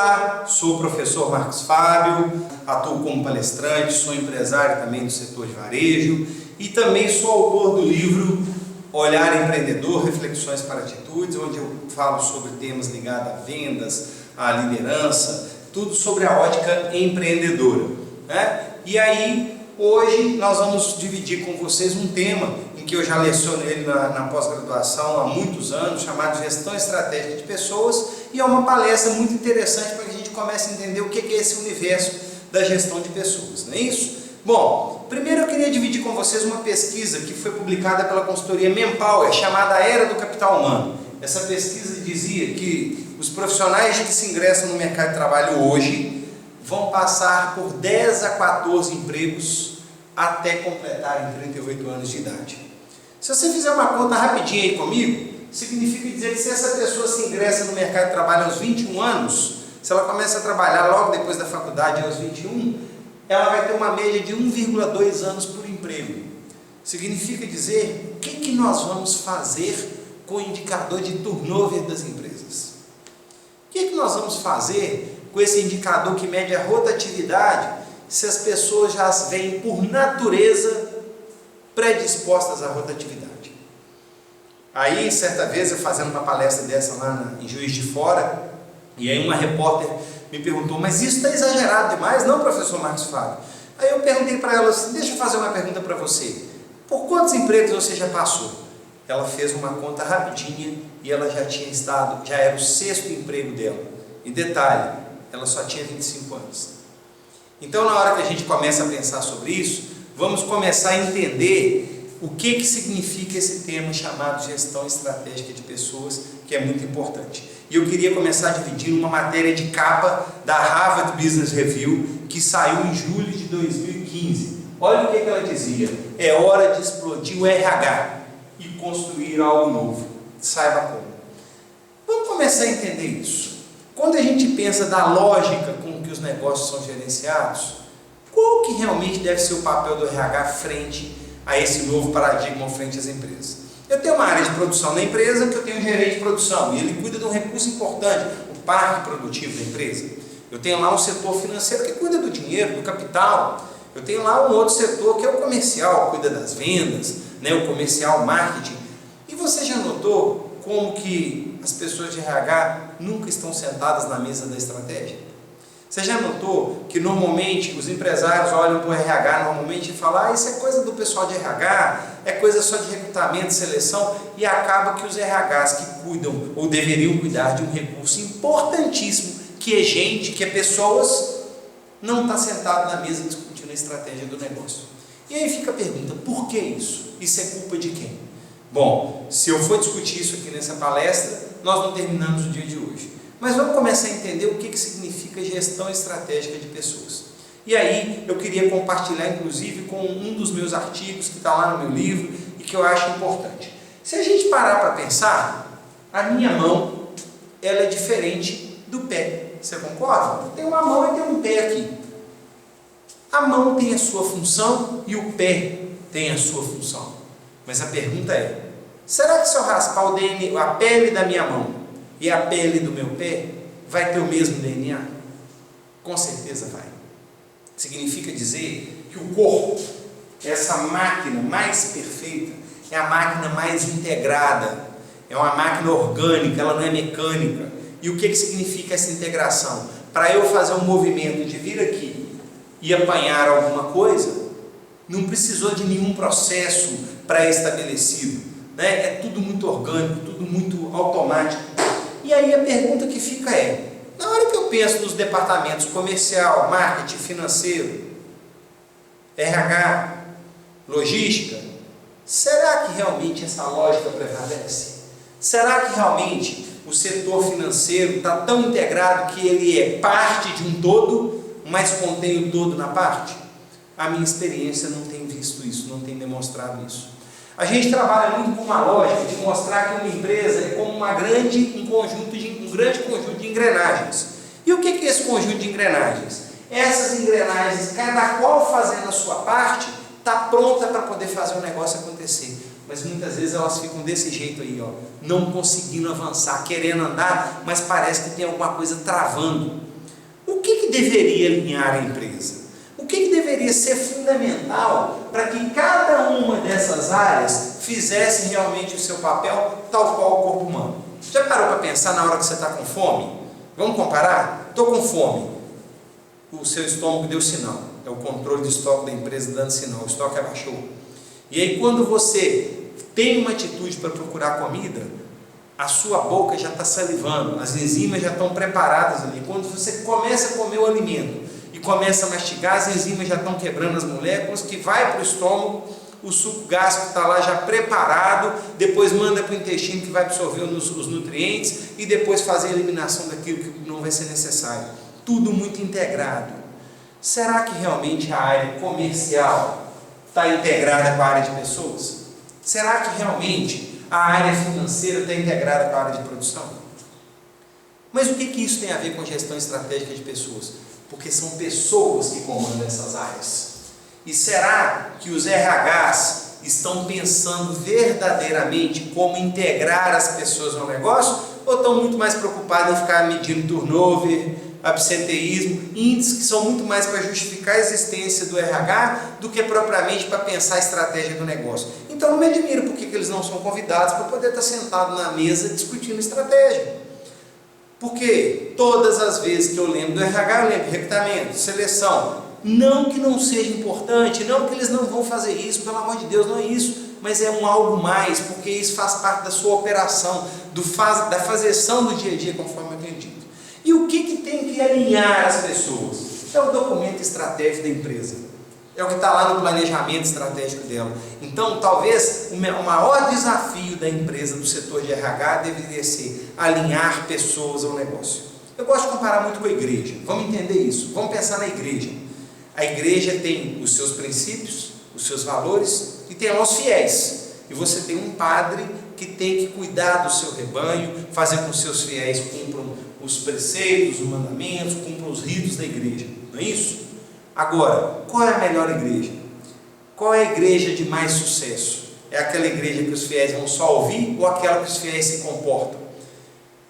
Olá, sou o professor Marcos Fábio, atuo como palestrante, sou empresário também do setor de varejo e também sou autor do livro Olhar Empreendedor, Reflexões para Atitudes, onde eu falo sobre temas ligados a vendas, a liderança, tudo sobre a ótica empreendedora, né? E aí, hoje nós vamos dividir com vocês um tema em que eu já leciono ele na pós-graduação há muitos anos, chamado Gestão Estratégica de Pessoas, e é uma palestra muito interessante para que a gente comece a entender o que é esse universo da gestão de pessoas, não é isso? Bom, primeiro eu queria dividir com vocês uma pesquisa que foi publicada pela consultoria Manpower, chamada A Era do Capital Humano. Essa pesquisa dizia que os profissionais que se ingressam no mercado de trabalho hoje vão passar por 10 a 14 empregos até completarem 38 anos de idade. Se você fizer uma conta rapidinha aí comigo, significa dizer que se essa pessoa se ingressa no mercado de trabalho aos 21 anos, se ela começa a trabalhar logo depois da faculdade aos 21, ela vai ter uma média de 1,2 anos por emprego. Significa dizer o que nós vamos fazer com o indicador de turnover das empresas. O que nós vamos fazer com esse indicador que mede a rotatividade, se as pessoas já vêm por natureza predispostas à rotatividade? Aí, certa vez, eu fazendo uma palestra dessa lá em Juiz de Fora, e aí uma repórter me perguntou, mas isso está exagerado demais, não, professor Marcos Fábio? Aí eu perguntei para ela assim, deixa eu fazer uma pergunta para você, por quantos empregos você já passou? Ela fez uma conta rapidinha e ela já tinha estado, já era o 6º emprego dela. E detalhe, ela só tinha 25 anos. Então, na hora que a gente começa a pensar sobre isso, vamos começar a entender o que significa esse termo chamado gestão estratégica de pessoas, que é muito importante. E eu queria começar dividindo uma matéria de capa da Harvard Business Review, que saiu em julho de 2015. Olha o que ela dizia: é hora de explodir o RH e construir algo novo. Saiba como. Vamos começar a entender isso. Quando a gente pensa da lógica com que os negócios são gerenciados, qual que realmente deve ser o papel do RH frente a esse novo paradigma frente às empresas? Eu tenho uma área de produção na empresa, que eu tenho um gerente de produção, e ele cuida de um recurso importante, o parque produtivo da empresa. Eu tenho lá um setor financeiro que cuida do dinheiro, do capital. Eu tenho lá um outro setor que é o comercial, cuida das vendas, né, o comercial, marketing. E você já notou como que as pessoas de RH nunca estão sentadas na mesa da estratégia? Você já notou que normalmente os empresários olham para o RH normalmente e falam, isso é coisa do pessoal de RH, é coisa só de recrutamento, seleção, e acaba que os RHs que cuidam ou deveriam cuidar de um recurso importantíssimo, que é gente, que é pessoas, não está sentado na mesa discutindo a estratégia do negócio. E aí fica a pergunta, por que isso? Isso é culpa de quem? Bom, se eu for discutir isso aqui nessa palestra, nós não terminamos o dia de hoje. Mas vamos começar a entender o que significa gestão estratégica de pessoas. E aí eu queria compartilhar inclusive com um dos meus artigos que está lá no meu livro e que eu acho importante. Se a gente parar para pensar, a minha mão ela é diferente do pé. Você concorda? Tem uma mão e tem um pé aqui. A mão tem a sua função e o pé tem a sua função. Mas a pergunta é, será que se eu raspar a pele da minha mão e a pele do meu pé, vai ter o mesmo DNA? Com certeza vai. Significa dizer que o corpo, essa máquina mais perfeita, é a máquina mais integrada, é uma máquina orgânica, ela não é mecânica. E o que significa essa integração? Para eu fazer um movimento de vir aqui e apanhar alguma coisa, não precisou de nenhum processo pré-estabelecido, né? É tudo muito orgânico, tudo muito automático. E aí a pergunta que fica é, na hora que eu penso nos departamentos comercial, marketing, financeiro, RH, logística, será que realmente essa lógica prevalece? Será que realmente o setor financeiro está tão integrado que ele é parte de um todo, mas contém o todo na parte? A minha experiência não tem visto isso, não tem demonstrado isso. A gente trabalha muito com uma lógica de mostrar que uma empresa é como um grande conjunto de engrenagens. E o que é esse conjunto de engrenagens? Essas engrenagens, cada qual fazendo a sua parte, está pronta para poder fazer o negócio acontecer. Mas muitas vezes elas ficam desse jeito aí, ó, não conseguindo avançar, querendo andar, mas parece que tem alguma coisa travando. que deveria alinhar a empresa? O que deveria ser fundamental para que cada uma dessas áreas fizesse realmente o seu papel tal qual o corpo humano? Já parou para pensar na hora que você está com fome? Vamos comparar? Estou com fome. O seu estômago deu sinal. É o controle de estoque da empresa dando sinal. O estoque abaixou. E aí quando você tem uma atitude para procurar comida, a sua boca já está salivando, as enzimas já estão preparadas ali. Quando você começa a comer o alimento e começa a mastigar, as enzimas já estão quebrando as moléculas, que vai para o estômago, o suco gástrico está lá já preparado, depois manda para o intestino que vai absorver os nutrientes e depois fazer a eliminação daquilo que não vai ser necessário. Tudo muito integrado. Será que realmente a área comercial está integrada com a área de pessoas? Será que realmente a área financeira está integrada com a área de produção? Mas o que isso tem a ver com gestão estratégica de pessoas? Porque são pessoas que comandam essas áreas. E será que os RHs estão pensando verdadeiramente como integrar as pessoas no negócio? Ou estão muito mais preocupados em ficar medindo turnover, absenteísmo, índices que são muito mais para justificar a existência do RH do que propriamente para pensar a estratégia do negócio? Então não me admiro porque eles não são convidados para poder estar sentados na mesa discutindo estratégia. Porque todas as vezes que eu lembro do RH, eu lembro de recrutamento, seleção. Não que não seja importante, não que eles não vão fazer isso, pelo amor de Deus, não é isso, mas é um algo mais, porque isso faz parte da sua operação, da fazeção do dia a dia, conforme eu tenho dito. E o que tem que alinhar as pessoas? É o documento estratégico da empresa, é o que está lá no planejamento estratégico dela. Então, talvez o maior desafio da empresa, do setor de RH, deveria ser alinhar pessoas ao negócio. Eu gosto de comparar muito com a igreja, vamos entender isso, vamos pensar na igreja. A igreja tem os seus princípios, os seus valores e tem lá os fiéis. E você tem um padre que tem que cuidar do seu rebanho, fazer com que os seus fiéis cumpram os preceitos, os mandamentos, cumpram os ritos da igreja. Não é isso? Agora, qual é a melhor igreja? Qual é a igreja de mais sucesso? É aquela igreja que os fiéis vão só ouvir ou aquela que os fiéis se comportam?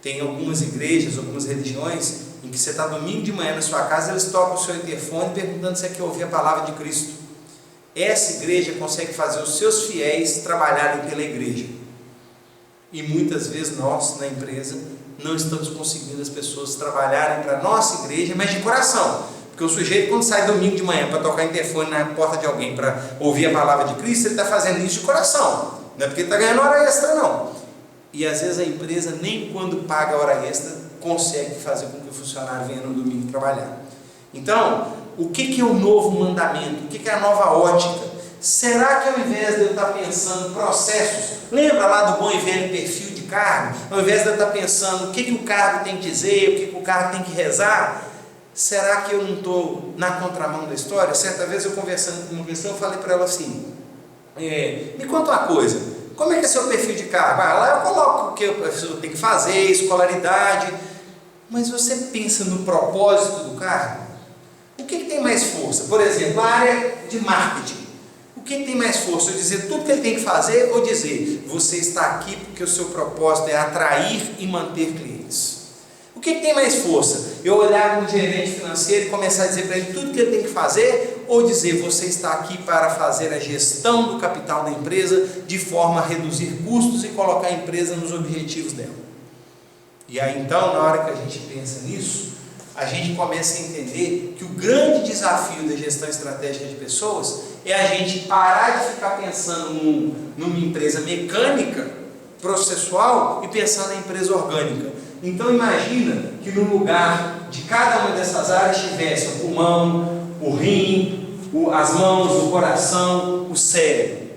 Tem algumas igrejas, algumas religiões em que você está domingo de manhã na sua casa, eles tocam o seu interfone perguntando se você quer ouvir a palavra de Cristo. Essa igreja consegue fazer os seus fiéis trabalharem pela igreja. E muitas vezes nós, na empresa, não estamos conseguindo as pessoas trabalharem para a nossa igreja, mas de coração. Porque o sujeito, quando sai domingo de manhã para tocar interfone na porta de alguém para ouvir a palavra de Cristo, ele está fazendo isso de coração. Não é porque ele está ganhando hora extra, não. E às vezes a empresa, nem quando paga hora extra, consegue fazer com que o funcionário venha no domingo trabalhar. Então, o que é o novo mandamento? O que é a nova ótica? Será que ao invés de eu estar pensando processos, lembra lá do bom e velho perfil de cargo? Ao invés de eu estar pensando o que o cargo tem que dizer, o que o cargo tem que rezar, será que eu não estou na contramão da história? Certa vez eu conversando com uma pessoa, eu falei para ela assim, me conta uma coisa, como é que é seu perfil de cargo? Lá eu coloco o que a pessoa tem que fazer, escolaridade, mas você pensa no propósito do cargo? O que tem mais força? Por exemplo, a área de marketing. O que tem mais força? Eu dizer tudo que ele tem que fazer ou dizer, você está aqui porque o seu propósito é atrair e manter clientes? O que tem mais força? Eu olhar como gerente financeiro e começar a dizer para ele tudo que ele tem que fazer ou dizer, você está aqui para fazer a gestão do capital da empresa de forma a reduzir custos e colocar a empresa nos objetivos dela? E aí então, na hora que a gente pensa nisso, a gente começa a entender que o grande desafio da gestão estratégica de pessoas é a gente parar de ficar pensando numa empresa mecânica, processual, e pensar na empresa orgânica. Então imagina que no lugar de cada uma dessas áreas tivesse o pulmão, o rim, as mãos, o coração, o cérebro.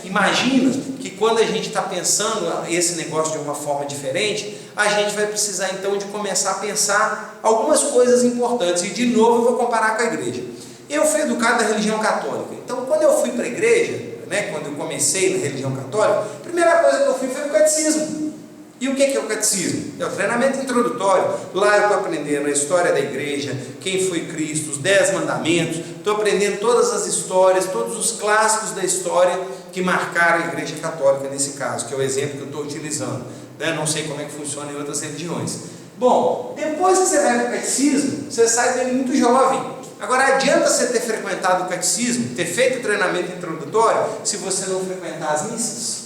Imagina que quando a gente está pensando esse negócio de uma forma diferente, a gente vai precisar então de começar a pensar algumas coisas importantes. E de novo eu vou comparar com a igreja. Eu fui educado na religião católica, então quando eu fui para a igreja, quando eu comecei na religião católica, a primeira coisa que eu fui foi o catecismo. E o que é o catecismo? É o treinamento introdutório. Lá eu estou aprendendo a história da igreja, quem foi Cristo, os 10 mandamentos, estou aprendendo todas as histórias, todos os clássicos da história que marcaram a igreja católica nesse caso, que é o exemplo que eu estou utilizando. Não sei como é que funciona em outras religiões. Bom, depois que você vai para o catecismo, você sai dele muito jovem. Agora, adianta você ter frequentado o catecismo, ter feito o treinamento introdutório, se você não frequentar as missas?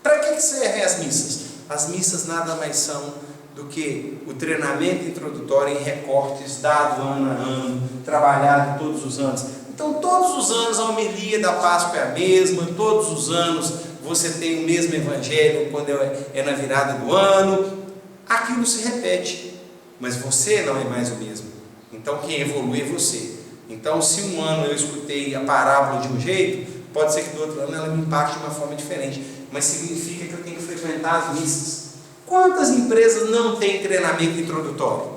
Para que servem as missas? As missas nada mais são do que o treinamento introdutório em recortes, dado ano a ano, trabalhado todos os anos. Então, todos os anos a homilia da Páscoa é a mesma, todos os anos você tem o mesmo evangelho quando é na virada do ano. Aquilo se repete, mas você não é mais o mesmo. Então, quem evolui é você. Então, se um ano eu escutei a parábola de um jeito, pode ser que do outro ano ela me impacte de uma forma diferente, mas significa que eu tenho que frequentar as missas. Quantas empresas não têm treinamento introdutório?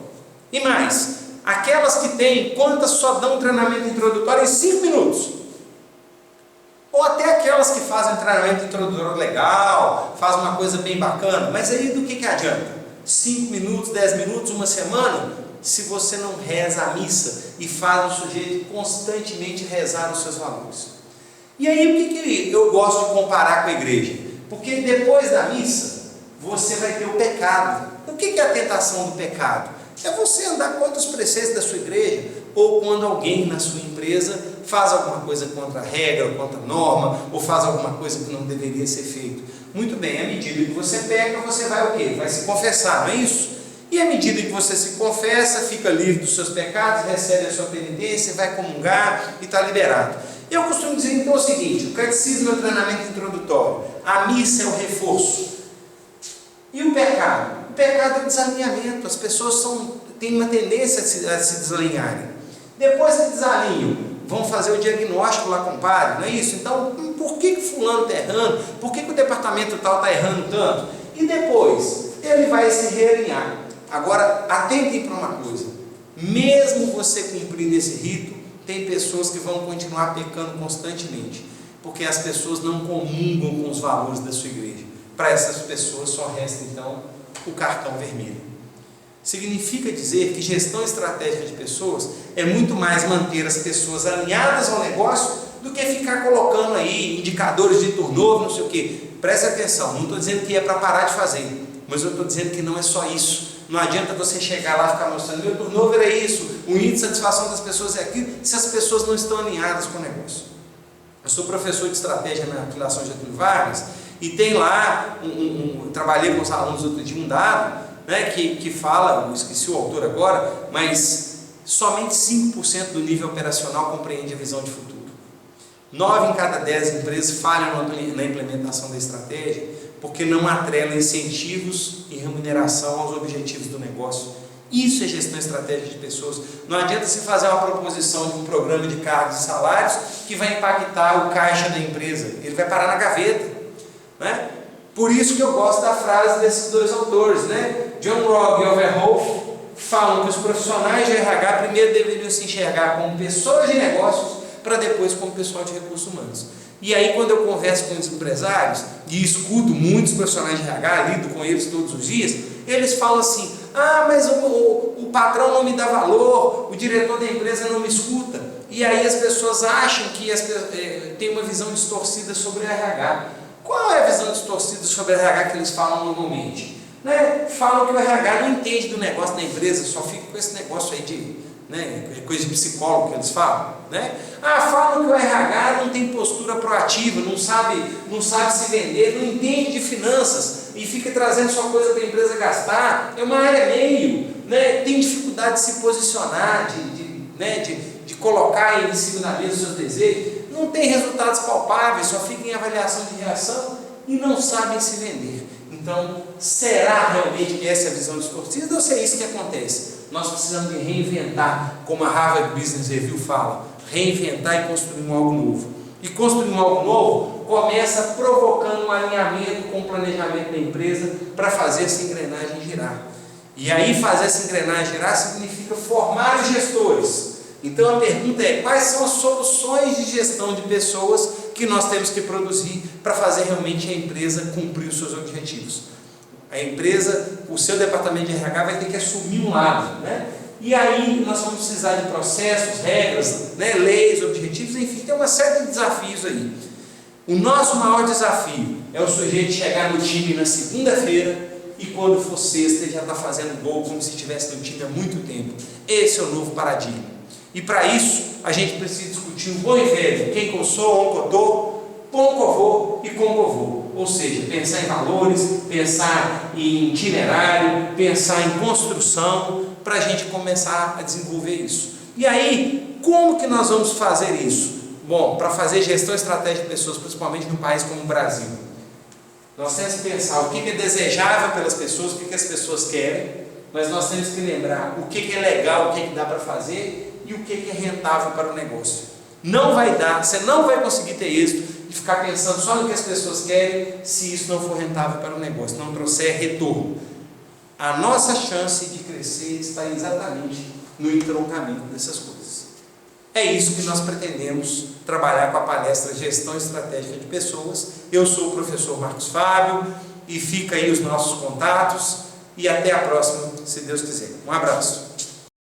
E mais, aquelas que têm, quantas só dão treinamento introdutório em 5 minutos? Ou até aquelas que fazem treinamento introdutório legal, fazem uma coisa bem bacana, mas aí do que adianta? 5 minutos, 10 minutos, uma semana, se você não reza a missa e faz o sujeito constantemente rezar os seus valores. E aí o que eu gosto de comparar com a igreja? Porque depois da missa, você vai ter o pecado. O que é a tentação do pecado? É você andar contra os preceitos da sua igreja, ou quando alguém na sua empresa faz alguma coisa contra a regra, ou contra a norma, ou faz alguma coisa que não deveria ser feito. Muito bem, à medida que você peca, você vai o quê? Vai se confessar, não é isso? E à medida que você se confessa, fica livre dos seus pecados, recebe a sua penitência, vai comungar e está liberado. Eu costumo dizer então o seguinte: o catecismo é o treinamento introdutório, a missa é o reforço. E o pecado? O pecado é o desalinhamento. As pessoas têm uma tendência a se desalinharem. Depois que desalinham, vão fazer o diagnóstico lá com o padre, não é isso? Então, por que fulano está errando? Por que o departamento tal está errando tanto? E depois, ele vai se realinhar. Agora, atentem para uma coisa: mesmo você cumprindo esse rito, tem pessoas que vão continuar pecando constantemente, porque as pessoas não comungam com os valores da sua igreja. Para essas pessoas só resta então o cartão vermelho. Significa dizer que gestão estratégica de pessoas é muito mais manter as pessoas alinhadas ao negócio do que ficar colocando aí indicadores de turnover, não sei o que. Preste atenção, não estou dizendo que é para parar de fazer, mas eu estou dizendo que não é só isso. Não adianta você chegar lá e ficar mostrando: meu turnover é isso, o índice de satisfação das pessoas é aquilo, se as pessoas não estão alinhadas com o negócio. Eu sou professor de estratégia na Fundação Getúlio Vargas, e tem lá, trabalhei com os alunos outro dia, um dado, né, que fala, eu esqueci o autor agora, mas somente 5% do nível operacional compreende a visão de futuro. 9 em cada 10 empresas falham na implementação da estratégia, porque não atrelam incentivos e remuneração aos objetivos do negócio. Isso é gestão estratégica de pessoas. Não adianta se fazer uma proposição de um programa de cargos e salários que vai impactar o caixa da empresa, ele vai parar na gaveta, né? Por isso que eu gosto da frase desses dois autores, né? John Rogge e Overhoff falam que os profissionais de RH primeiro deveriam se enxergar como pessoas de negócios, para depois como pessoal de recursos humanos. E aí, quando eu converso com os empresários e escuto muitos profissionais de RH, lido com eles todos os dias, eles falam assim: ah, mas o patrão não me dá valor, o diretor da empresa não me escuta. E aí as pessoas acham que tem uma visão distorcida sobre o RH. Qual é a visão distorcida sobre o RH que eles falam normalmente? Né? Falam que o RH não entende do negócio da empresa, só fica com esse negócio aí de coisa de psicólogo que eles falam, né? Falam que o RH não tem postura proativa, não sabe se vender, não entende de finanças e fica trazendo só coisa para a empresa gastar, é uma área meio, né? Tem dificuldade de se posicionar, de colocar em cima da mesa os seus desejos, não tem resultados palpáveis, só fica em avaliação de reação e não sabem se vender. Então, será realmente que essa é a visão distorcida ou se é isso que acontece? Nós precisamos de reinventar, como a Harvard Business Review fala, reinventar e construir algo novo. E construir algo novo começa provocando um alinhamento com o planejamento da empresa para fazer essa engrenagem girar. E aí fazer essa engrenagem girar significa formar os gestores. Então a pergunta é: quais são as soluções de gestão de pessoas que nós temos que produzir para fazer realmente a empresa cumprir os seus objetivos? A empresa, o seu departamento de RH vai ter que assumir um lado, né? E aí nós vamos precisar de processos, regras, né, leis, objetivos, enfim, tem uma série de desafios aí. O nosso maior desafio é o sujeito chegar no time na segunda-feira e quando for sexta ele já está fazendo gol como se estivesse no time há muito tempo. Esse é o novo paradigma. E para isso a gente precisa discutir o bom e velho, quem que eu sou, onde eu estou, como que eu vou e como que eu vou. Ou seja, pensar em valores, pensar em itinerário, pensar em construção, para a gente começar a desenvolver isso. E aí, como que nós vamos fazer isso? Bom, para fazer gestão estratégica de pessoas, principalmente num país como o Brasil, nós temos que pensar o que é desejável pelas pessoas, o que as pessoas querem, mas nós temos que lembrar o que é legal, o que dá para fazer e o que é rentável para o negócio. Não vai dar, você não vai conseguir ter êxito de ficar pensando só no que as pessoas querem se isso não for rentável para o negócio, não trouxer retorno. A nossa chance de crescer está exatamente no entroncamento dessas coisas. É isso que nós pretendemos trabalhar com a palestra Gestão Estratégica de Pessoas. Eu sou o professor Marcos Fábio e fica aí os nossos contatos e até a próxima, se Deus quiser. Um abraço.